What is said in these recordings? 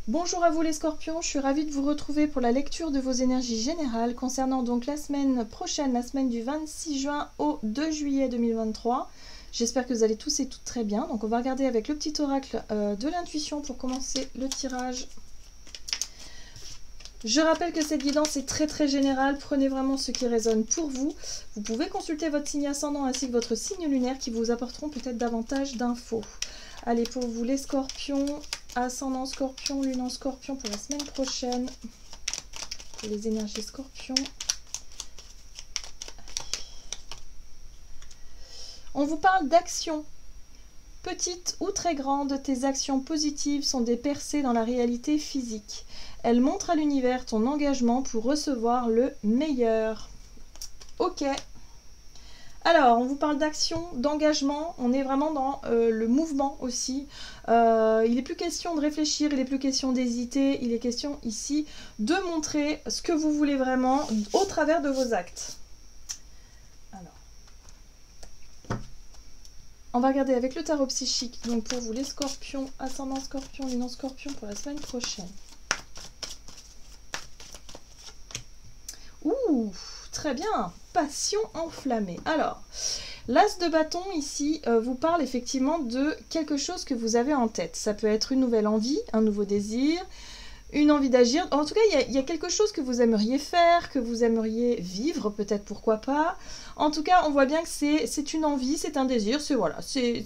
Bonjour à vous les scorpions, je suis ravie de vous retrouver pour la lecture de vos énergies générales concernant donc la semaine prochaine, la semaine du 26 juin au 2 juillet 2023. J'espère que vous allez tous et toutes très bien. Donc on va regarder avec le petit oracle de l'intuition pour commencer le tirage. Je rappelle que cette guidance est très générale, prenez vraiment ce qui résonne pour vous. Vous pouvez consulter votre signe ascendant ainsi que votre signe lunaire qui vous apporteront peut-être davantage d'infos. Allez, pour vous les scorpions, ascendant scorpion, lune en scorpion pour la semaine prochaine, pour les énergies scorpions. On vous parle d'actions. Petites ou très grandes, tes actions positives sont des percées dans la réalité physique. Elles montrent à l'univers ton engagement pour recevoir le meilleur. Ok. Alors, on vous parle d'action, d'engagement, on est vraiment dans le mouvement aussi. Il n'est plus question de réfléchir, il n'est plus question d'hésiter, il est question ici de montrer ce que vous voulez vraiment au travers de vos actes. Alors, on va regarder avec le tarot psychique, donc pour vous les scorpions, ascendant scorpion, lune en scorpion pour la semaine prochaine. Ouh, très bien, passion enflammée. Alors, l'as de bâton ici vous parle effectivement de quelque chose que vous avez en tête. Ça peut être une nouvelle envie, un nouveau désir, une envie d'agir. En tout cas, il y a quelque chose que vous aimeriez faire, que vous aimeriez vivre, peut-être pourquoi pas. En tout cas, on voit bien que c'est une envie, c'est un désir, c'est voilà, c'est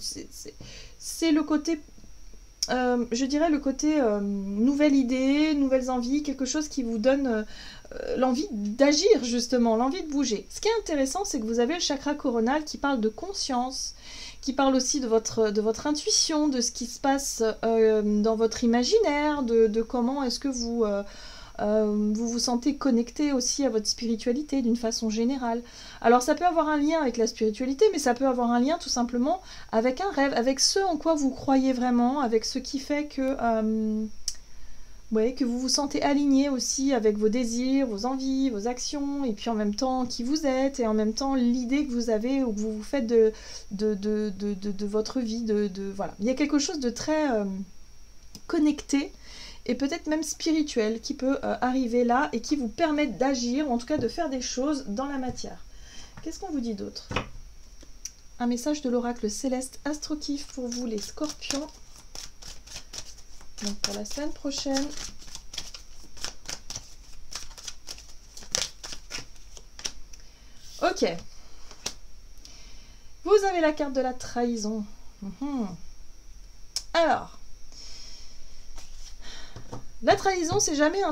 le côté... je dirais le côté nouvelle idée, nouvelles envies, quelque chose qui vous donne l'envie d'agir justement, l'envie de bouger. Ce qui est intéressant, c'est que vous avez le chakra coronal qui parle de conscience, qui parle aussi de votre intuition, de ce qui se passe dans votre imaginaire, de comment est-ce que vous vous sentez connecté aussi à votre spiritualité d'une façon générale. Alors ça peut avoir un lien avec la spiritualité, mais ça peut avoir un lien tout simplement avec un rêve, avec ce en quoi vous croyez vraiment, avec ce qui fait que vous vous sentez aligné aussi avec vos désirs, vos envies, vos actions, et puis en même temps qui vous êtes, et en même temps l'idée que vous avez ou que vous vous faites de votre vie. Voilà. Il y a quelque chose de très connecté, et peut-être même spirituel, qui peut arriver là, et qui vous permet d'agir, ou en tout cas de faire des choses dans la matière. Qu'est-ce qu'on vous dit d'autre? Un message de l'oracle céleste Astrokif pour vous les scorpions. Donc pour la semaine prochaine. Ok. Vous avez la carte de la trahison. Alors, la trahison, c'est jamais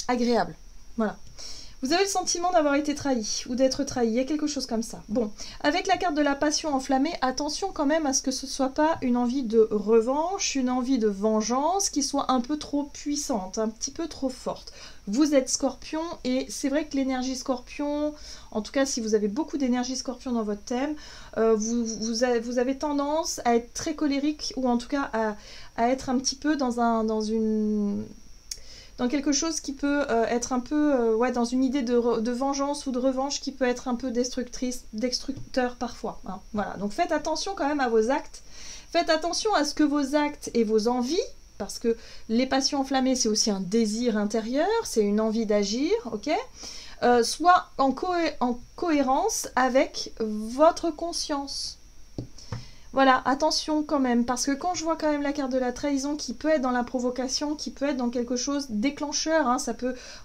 agréable. Voilà. Vous avez le sentiment d'avoir été trahi ou d'être trahi, il y a quelque chose comme ça. Bon, avec la carte de la passion enflammée, attention quand même à ce que ce ne soit pas une envie de revanche, une envie de vengeance qui soit un peu trop puissante, un petit peu trop forte. Vous êtes scorpion et c'est vrai que l'énergie scorpion, en tout cas si vous avez beaucoup d'énergie scorpion dans votre thème, vous avez tendance à être très colérique ou en tout cas à être un petit peu dans quelque chose qui peut être un peu dans une idée de vengeance ou de revanche qui peut être un peu destructeur parfois. Hein. Voilà. Donc faites attention quand même à vos actes. Faites attention à ce que vos actes et vos envies, parce que les passions enflammées, c'est aussi un désir intérieur, c'est une envie d'agir, ok, soient en cohérence avec votre conscience. Voilà, attention quand même, parce que quand je vois quand même la carte de la trahison qui peut être dans la provocation, qui peut être dans quelque chose déclencheur, hein,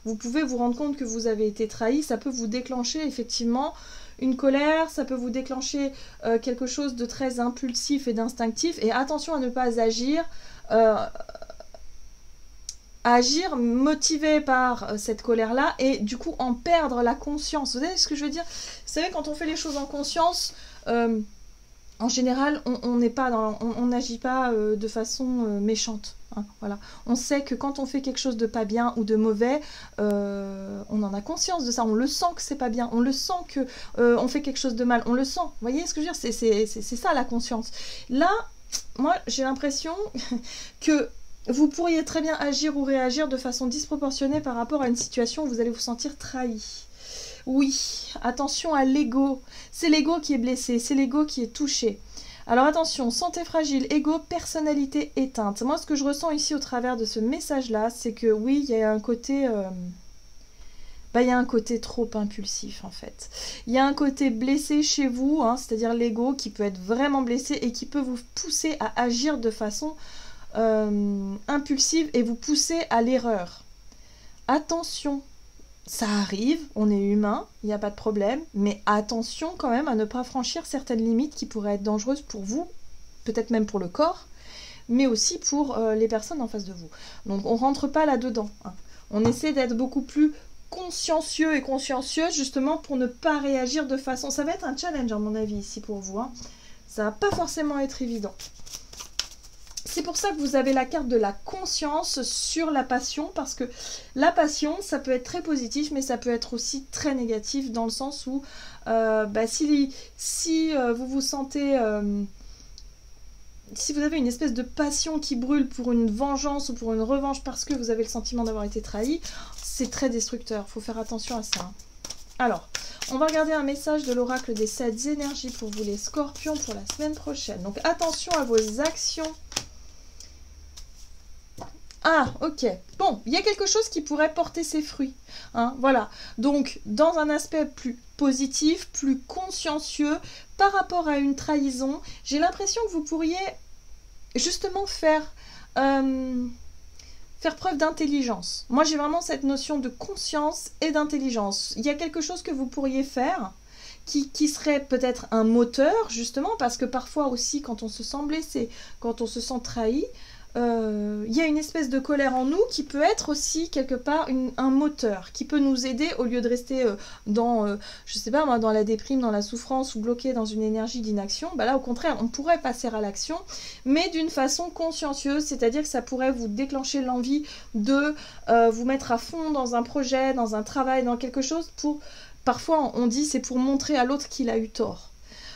vous pouvez vous rendre compte que vous avez été trahi, ça peut vous déclencher effectivement une colère, ça peut vous déclencher quelque chose de très impulsif et d'instinctif, et attention à ne pas agir motivé par cette colère-là, et du coup en perdre la conscience. Vous savez ce que je veux dire? Vous savez, quand on fait les choses en conscience... en général, on n'agit pas de façon méchante. Hein, voilà. On sait que quand on fait quelque chose de pas bien ou de mauvais, on en a conscience de ça. On le sent que c'est pas bien. On le sent que on fait quelque chose de mal. On le sent. Vous voyez ce que je veux dire? C'est ça la conscience. Là, moi, j'ai l'impression que vous pourriez très bien agir ou réagir de façon disproportionnée par rapport à une situation où vous allez vous sentir trahi. Oui, attention à l'ego. C'est l'ego qui est blessé, c'est l'ego qui est touché. Alors attention, santé fragile, ego, personnalité éteinte. Moi, ce que je ressens ici au travers de ce message-là, c'est que oui, il y a un côté... il y a un côté trop impulsif en fait. Il y a un côté blessé chez vous, hein, c'est-à-dire l'ego qui peut être vraiment blessé et qui peut vous pousser à agir de façon impulsive et vous pousser à l'erreur. Attention, ça arrive, on est humain, il n'y a pas de problème, mais attention quand même à ne pas franchir certaines limites qui pourraient être dangereuses pour vous, peut-être même pour le corps, mais aussi pour les personnes en face de vous. Donc on ne rentre pas là-dedans, hein. On essaie d'être beaucoup plus consciencieux et consciencieuse justement pour ne pas réagir de façon... Ça va être un challenge à mon avis ici pour vous, hein. Ça va pas forcément être évident. C'est pour ça que vous avez la carte de la conscience sur la passion, parce que la passion, ça peut être très positif, mais ça peut être aussi très négatif, dans le sens où si vous vous sentez... si vous avez une espèce de passion qui brûle pour une vengeance ou pour une revanche parce que vous avez le sentiment d'avoir été trahi, c'est très destructeur, il faut faire attention à ça. Alors, on va regarder un message de l'oracle des 7 énergies pour vous les scorpions pour la semaine prochaine. Donc attention à vos actions. Ah, ok. Bon, il y a quelque chose qui pourrait porter ses fruits, hein, voilà. Donc, dans un aspect plus positif, plus consciencieux, par rapport à une trahison, j'ai l'impression que vous pourriez justement faire preuve d'intelligence. Moi, j'ai vraiment cette notion de conscience et d'intelligence. Il y a quelque chose que vous pourriez faire qui serait peut-être un moteur, justement, parce que parfois aussi, quand on se sent blessé, quand on se sent trahi, il y a une espèce de colère en nous qui peut être aussi quelque part un moteur, qui peut nous aider au lieu de rester je sais pas moi, dans la déprime, dans la souffrance ou bloqué dans une énergie d'inaction. Là au contraire, on pourrait passer à l'action, mais d'une façon consciencieuse, c'est-à-dire que ça pourrait vous déclencher l'envie de vous mettre à fond dans un projet, dans un travail, dans quelque chose pour... Parfois on dit c'est pour montrer à l'autre qu'il a eu tort.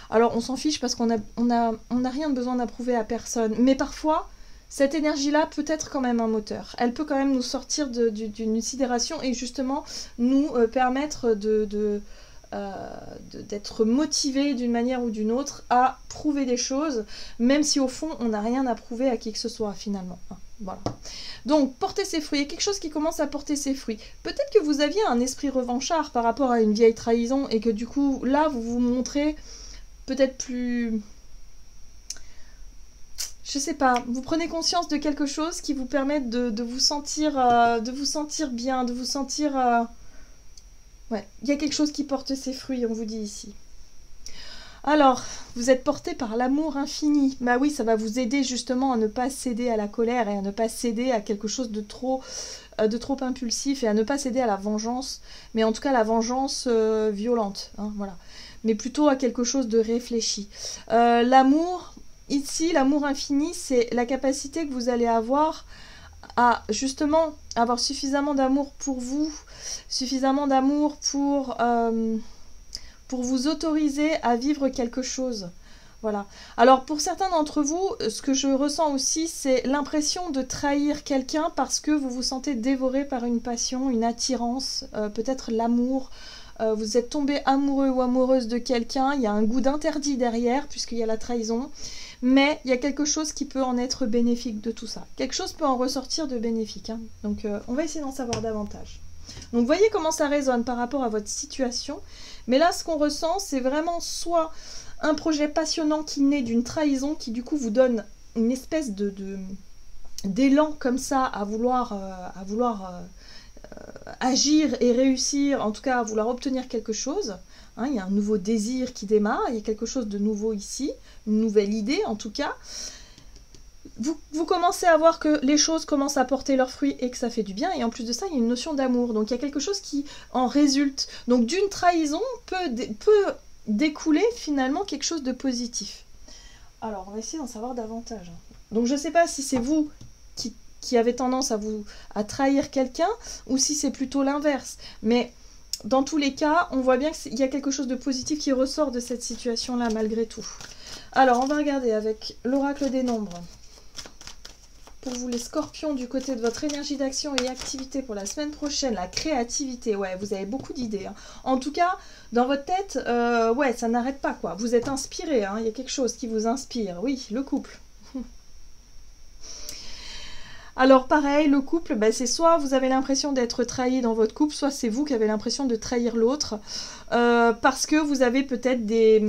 Alors on s'en fiche parce qu'on a rien de besoin d'approuver à personne, mais parfois cette énergie-là peut être quand même un moteur. Elle peut quand même nous sortir d'une sidération et justement nous permettre d'être motivés d'une manière ou d'une autre à prouver des choses, même si au fond on n'a rien à prouver à qui que ce soit finalement. Voilà. Donc porter ses fruits, il y a quelque chose qui commence à porter ses fruits. Peut-être que vous aviez un esprit revanchard par rapport à une vieille trahison et que du coup là vous vous montrez peut-être plus... Je sais pas, vous prenez conscience de quelque chose qui vous permet de vous sentir bien, de vous sentir... Ouais, il y a quelque chose qui porte ses fruits, on vous dit ici. Alors, vous êtes porté par l'amour infini. Bah oui, ça va vous aider justement à ne pas céder à la colère et à ne pas céder à quelque chose de trop impulsif et à ne pas céder à la vengeance, mais en tout cas la vengeance violente, hein, voilà. Mais plutôt à quelque chose de réfléchi. L'amour... Ici, l'amour infini, c'est la capacité que vous allez avoir à justement avoir suffisamment d'amour pour vous, suffisamment d'amour pour vous autoriser à vivre quelque chose. Voilà. Alors pour certains d'entre vous, ce que je ressens aussi, c'est l'impression de trahir quelqu'un parce que vous vous sentez dévoré par une passion, une attirance, peut-être l'amour. Vous êtes tombé amoureux ou amoureuse de quelqu'un, il y a un goût d'interdit derrière puisqu'il y a la trahison. Mais il y a quelque chose qui peut en être bénéfique de tout ça. Quelque chose peut en ressortir de bénéfique, hein. Donc on va essayer d'en savoir davantage. Donc vous voyez comment ça résonne par rapport à votre situation. Mais là, ce qu'on ressent, c'est vraiment soit un projet passionnant qui naît d'une trahison, qui du coup vous donne une espèce d'élan comme ça à vouloir agir et réussir, en tout cas à vouloir obtenir quelque chose. Hein, il y a un nouveau désir qui démarre, il y a quelque chose de nouveau ici, une nouvelle idée en tout cas. Vous commencez à voir que les choses commencent à porter leurs fruits et que ça fait du bien. Et en plus de ça, il y a une notion d'amour. Donc il y a quelque chose qui en résulte. Donc d'une trahison peut découler finalement quelque chose de positif. Alors on va essayer d'en savoir davantage. Donc je ne sais pas si c'est vous qui avez tendance à trahir quelqu'un ou si c'est plutôt l'inverse. Mais... dans tous les cas, on voit bien qu'il y a quelque chose de positif qui ressort de cette situation-là, malgré tout. Alors, on va regarder avec l'oracle des nombres. pour vous les scorpions du côté de votre énergie d'action et activité pour la semaine prochaine, la créativité, ouais, vous avez beaucoup d'idées. Hein. En tout cas, dans votre tête, ouais, ça n'arrête pas, quoi. Vous êtes inspiré, hein, il y a quelque chose qui vous inspire. Oui, le couple. Alors pareil, le couple, bah, c'est soit vous avez l'impression d'être trahi dans votre couple, soit c'est vous qui avez l'impression de trahir l'autre, parce que vous avez peut-être des...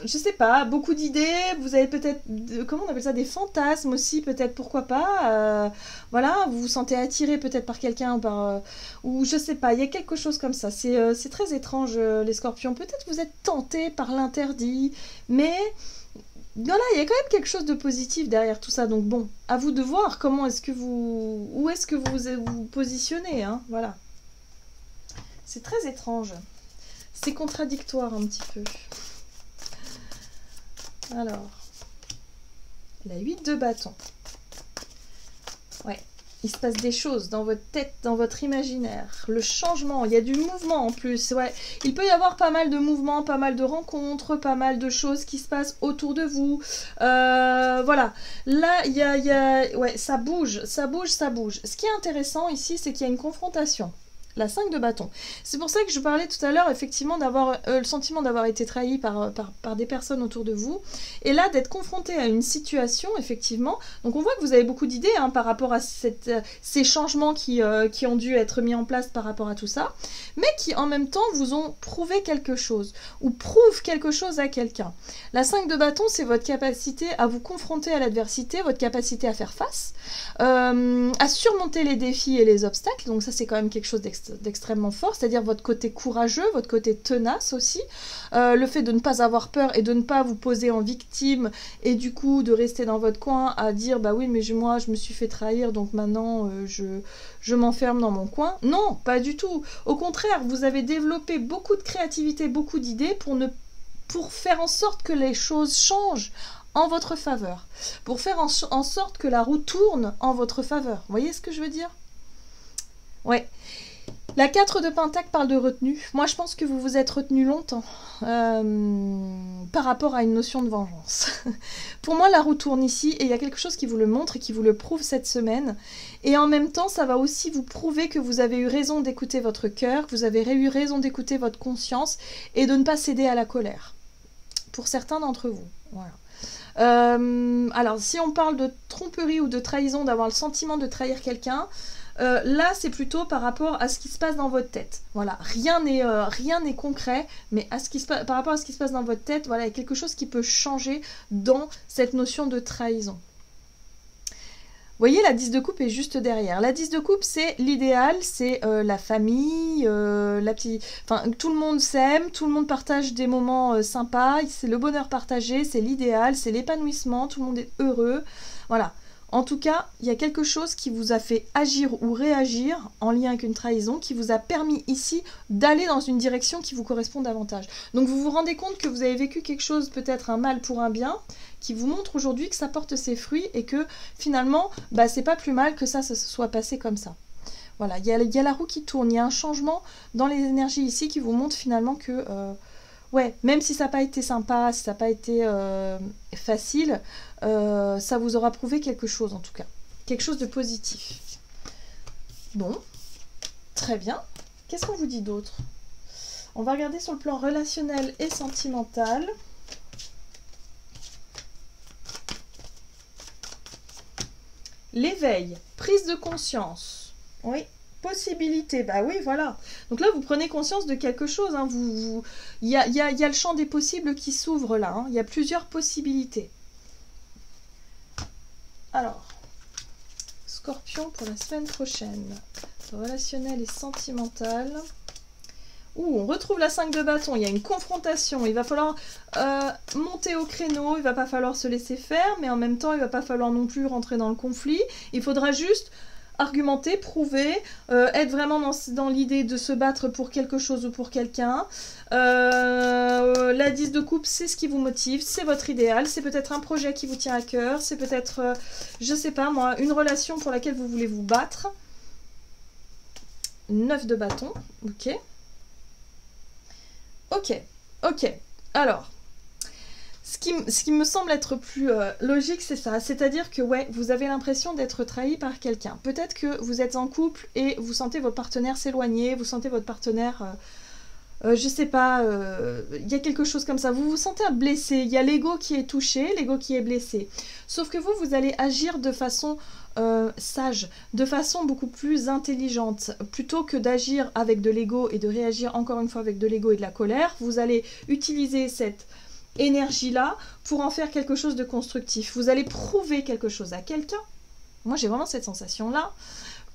je sais pas, beaucoup d'idées, vous avez peut-être, comment on appelle ça, des fantasmes aussi, peut-être, pourquoi pas, voilà, vous vous sentez attiré peut-être par quelqu'un, ou je sais pas, il y a quelque chose comme ça, c'est très étrange, les scorpions, peut-être vous êtes tenté par l'interdit, mais... voilà, il y a quand même quelque chose de positif derrière tout ça. Donc bon, à vous de voir comment est-ce que vous... où est-ce que vous positionnez, hein, voilà. C'est très étrange. C'est contradictoire un petit peu. Alors, la 8 de bâton. Ouais, il se passe des choses dans votre tête, dans votre imaginaire. Le changement, il y a du mouvement en plus. Ouais, il peut y avoir pas mal de mouvements, pas mal de rencontres, pas mal de choses qui se passent autour de vous. Voilà, là, il y a... ouais, ça bouge, ça bouge, ça bouge. Ce qui est intéressant ici, c'est qu'il y a une confrontation. La 5 de bâton. C'est pour ça que je parlais tout à l'heure, effectivement, d'avoir le sentiment d'avoir été trahi par des personnes autour de vous. Et là, d'être confronté à une situation, effectivement. Donc, on voit que vous avez beaucoup d'idées hein, par rapport à ces changements qui ont dû être mis en place par rapport à tout ça. Mais qui, en même temps, vous ont prouvé quelque chose. Ou prouvent quelque chose à quelqu'un. La 5 de bâton, c'est votre capacité à vous confronter à l'adversité, votre capacité à faire face, à surmonter les défis et les obstacles. Donc, ça, c'est quand même quelque chose d'extrêmement fort, c'est-à-dire votre côté courageux, votre côté tenace aussi, le fait de ne pas avoir peur et de ne pas vous poser en victime et du coup de rester dans votre coin à dire bah oui mais moi je me suis fait trahir donc maintenant je m'enferme dans mon coin. Non, pas du tout. Au contraire, vous avez développé beaucoup de créativité, beaucoup d'idées pour faire en sorte que les choses changent en votre faveur, pour faire en sorte que la roue tourne en votre faveur. Vous voyez ce que je veux dire? Ouais. La 4 de Pentacle parle de retenue. Moi, je pense que vous vous êtes retenu longtemps par rapport à une notion de vengeance. Pour moi, la roue tourne ici et il y a quelque chose qui vous le montre et qui vous le prouve cette semaine. Et en même temps, ça va aussi vous prouver que vous avez eu raison d'écouter votre cœur, que vous avez eu raison d'écouter votre conscience et de ne pas céder à la colère. Pour certains d'entre vous. Voilà. Alors, si on parle de tromperie ou de trahison, d'avoir le sentiment de trahir quelqu'un... là, c'est plutôt par rapport à ce qui se passe dans votre tête. Voilà, rien n'est concret, mais par rapport à ce qui se passe dans votre tête, voilà, il y a quelque chose qui peut changer dans cette notion de trahison. Vous voyez, la 10 de coupe est juste derrière. La 10 de coupe, c'est l'idéal, c'est la famille, enfin, tout le monde s'aime, tout le monde partage des moments sympas, c'est le bonheur partagé, c'est l'idéal, c'est l'épanouissement, tout le monde est heureux. Voilà. En tout cas, il y a quelque chose qui vous a fait agir ou réagir en lien avec une trahison, qui vous a permis ici d'aller dans une direction qui vous correspond davantage. Donc vous vous rendez compte que vous avez vécu quelque chose, peut-être un mal pour un bien, qui vous montre aujourd'hui que ça porte ses fruits et que finalement, bah, c'est pas plus mal que ça se soit passé comme ça. Voilà, il y a la roue qui tourne, il y a un changement dans les énergies ici qui vous montre finalement que... ouais, même si ça n'a pas été sympa, si ça n'a pas été facile, ça vous aura prouvé quelque chose en tout cas. Quelque chose de positif. Bon, très bien. Qu'est-ce qu'on vous dit d'autre? On va regarder sur le plan relationnel et sentimental. L'éveil, prise de conscience. Oui. Possibilité, bah oui, voilà. Donc là, vous prenez conscience de quelque chose. Hein. Il y a le champ des possibles qui s'ouvre là. Hein. Il y a plusieurs possibilités. Alors, Scorpion pour la semaine prochaine. Relationnel et sentimental. Ouh, on retrouve la 5 de bâton. Il y a une confrontation. Il va falloir monter au créneau. Il va pas falloir se laisser faire, mais en même temps, il va pas falloir non plus rentrer dans le conflit. Il faudra juste... argumenter, prouver, être vraiment dans l'idée de se battre pour quelque chose ou pour quelqu'un. La 10 de coupe, c'est ce qui vous motive, c'est votre idéal, c'est peut-être un projet qui vous tient à cœur, c'est peut-être, je sais pas moi, une relation pour laquelle vous voulez vous battre. 9 de bâton, ok. Ok, alors, Ce qui me semble être plus logique, c'est ça. C'est-à-dire que, ouais, vous avez l'impression d'être trahi par quelqu'un. Peut-être que vous êtes en couple et vous sentez votre partenaire s'éloigner, vous sentez votre partenaire... je sais pas, il y a quelque chose comme ça. Vous vous sentez blessé, il y a l'ego qui est touché, l'ego qui est blessé. Sauf que vous allez agir de façon sage, de façon beaucoup plus intelligente. Plutôt que d'agir avec de l'ego et de réagir encore une fois avec de l'ego et de la colère, vous allez utiliser cette énergie-là pour en faire quelque chose de constructif. Vous allez prouver quelque chose à quelqu'un. Moi, j'ai vraiment cette sensation-là.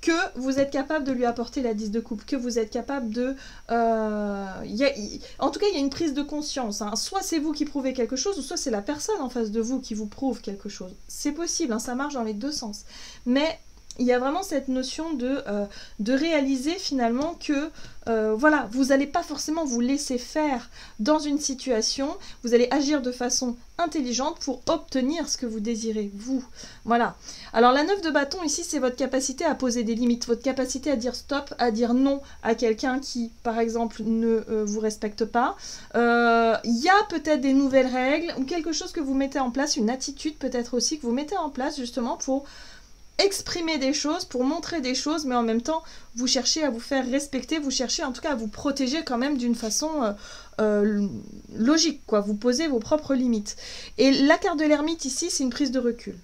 Que vous êtes capable de lui apporter la 10 de coupe, que vous êtes capable de... en tout cas, il y a une prise de conscience. Hein. Soit c'est vous qui prouvez quelque chose, ou soit c'est la personne en face de vous qui vous prouve quelque chose. C'est possible, hein, ça marche dans les deux sens. Mais il y a vraiment cette notion de réaliser finalement que voilà, vous n'allez pas forcément vous laisser faire dans une situation, vous allez agir de façon intelligente pour obtenir ce que vous désirez, vous. Voilà. Alors la 9 de bâton ici, c'est votre capacité à poser des limites, votre capacité à dire stop, à dire non à quelqu'un qui, par exemple, ne vous respecte pas. Il y a peut-être des nouvelles règles ou quelque chose que vous mettez en place, une attitude peut-être aussi que vous mettez en place justement pour exprimer des choses, pour montrer des choses, mais en même temps, vous cherchez à vous faire respecter, vous cherchez en tout cas à vous protéger quand même d'une façon logique, quoi. Vous posez vos propres limites. Et la carte de l'ermite ici, c'est une prise de recul.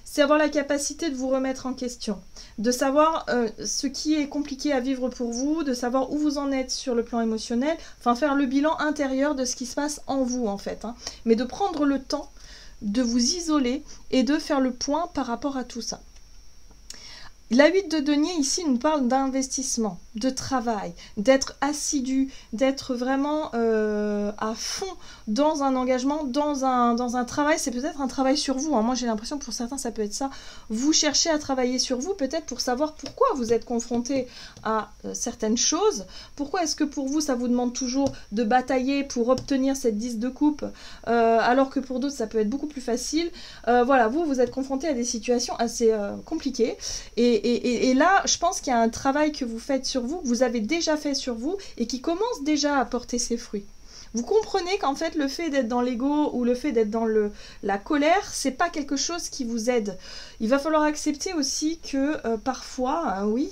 C'est avoir la capacité de vous remettre en question, de savoir ce qui est compliqué à vivre pour vous, de savoir où vous en êtes sur le plan émotionnel, enfin faire le bilan intérieur de ce qui se passe en vous en fait, hein. Mais de prendre le temps de vous isoler et de faire le point par rapport à tout ça. La 8 de denier ici nous parle d'investissement, de travail, d'être assidu, d'être vraiment à fond dans un engagement, dans un travail. C'est peut-être un travail sur vous, hein. Moi j'ai l'impression que pour certains ça peut être ça. Vous cherchez à travailler sur vous peut-être pour savoir pourquoi vous êtes confronté à certaines choses. Pourquoi est-ce que pour vous ça vous demande toujours de batailler pour obtenir cette 10 de coupe alors que pour d'autres ça peut être beaucoup plus facile. Voilà, vous êtes confronté à des situations assez compliquées et là, je pense qu'il y a un travail que vous faites sur vous, que vous avez déjà fait sur vous, et qui commence déjà à porter ses fruits. Vous comprenez qu'en fait, le fait d'être dans l'ego ou le fait d'être dans la colère, c'est pas quelque chose qui vous aide. Il va falloir accepter aussi que parfois, oui,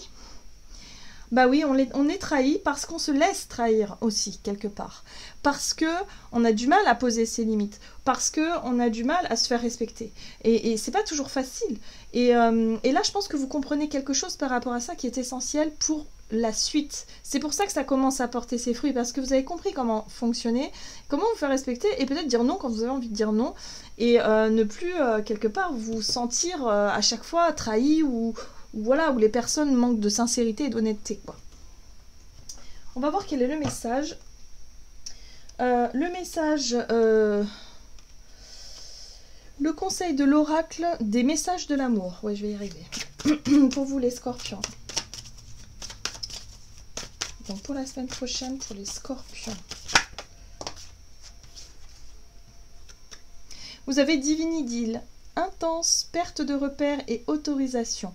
bah oui, on est trahi parce qu'on se laisse trahir aussi, quelque part. Parce qu'on a du mal à poser ses limites. Parce qu'on a du mal à se faire respecter. Et c'est pas toujours facile. Et là, je pense que vous comprenez quelque chose par rapport à ça qui est essentiel pour la suite. C'est pour ça que ça commence à porter ses fruits. Parce que vous avez compris comment fonctionner, comment vous faire respecter, et peut-être dire non quand vous avez envie de dire non. Et ne plus, quelque part, vous sentir à chaque fois trahi ou voilà, où les personnes manquent de sincérité et d'honnêteté, quoi. On va voir quel est le message. Le conseil de l'oracle des messages de l'amour. Ouais, je vais y arriver. Pour vous, les scorpions. Donc, pour la semaine prochaine, pour les scorpions. Vous avez divine idylle, intense, perte de repères et autorisation.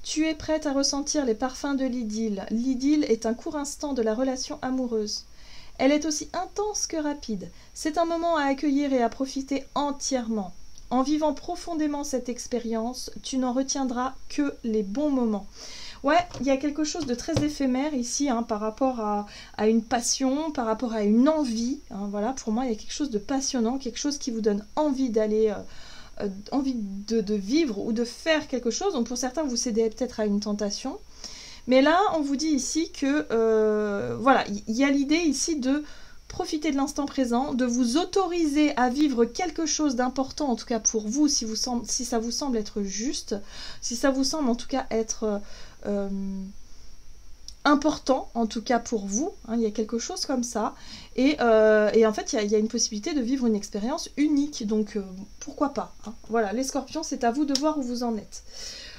Tu es prête à ressentir les parfums de l'idylle. L'idylle est un court instant de la relation amoureuse. Elle est aussi intense que rapide. C'est un moment à accueillir et à profiter entièrement. En vivant profondément cette expérience, tu n'en retiendras que les bons moments. Ouais, il y a quelque chose de très éphémère ici, hein, par rapport à une passion, par rapport à une envie. Hein, voilà, pour moi, il y a quelque chose de passionnant, quelque chose qui vous donne envie d'aller... envie de vivre ou de faire quelque chose. Donc pour certains, vous cédez peut-être à une tentation. Mais là, on vous dit ici que, voilà, il y a l'idée ici de profiter de l'instant présent, de vous autoriser à vivre quelque chose d'important, en tout cas pour vous, si ça vous semble être juste, si ça vous semble en tout cas être important, en tout cas pour vous, hein, il y a quelque chose comme ça, et en fait il y a une possibilité de vivre une expérience unique, donc pourquoi pas, hein. Voilà, les scorpions, c'est à vous de voir où vous en êtes.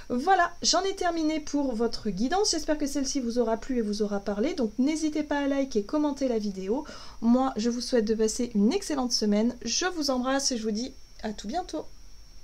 Voilà, j'en ai terminé pour votre guidance, j'espère que celle-ci vous aura plu et vous aura parlé, donc n'hésitez pas à liker et commenter la vidéo. Moi je vous souhaite de passer une excellente semaine, je vous embrasse et je vous dis à tout bientôt.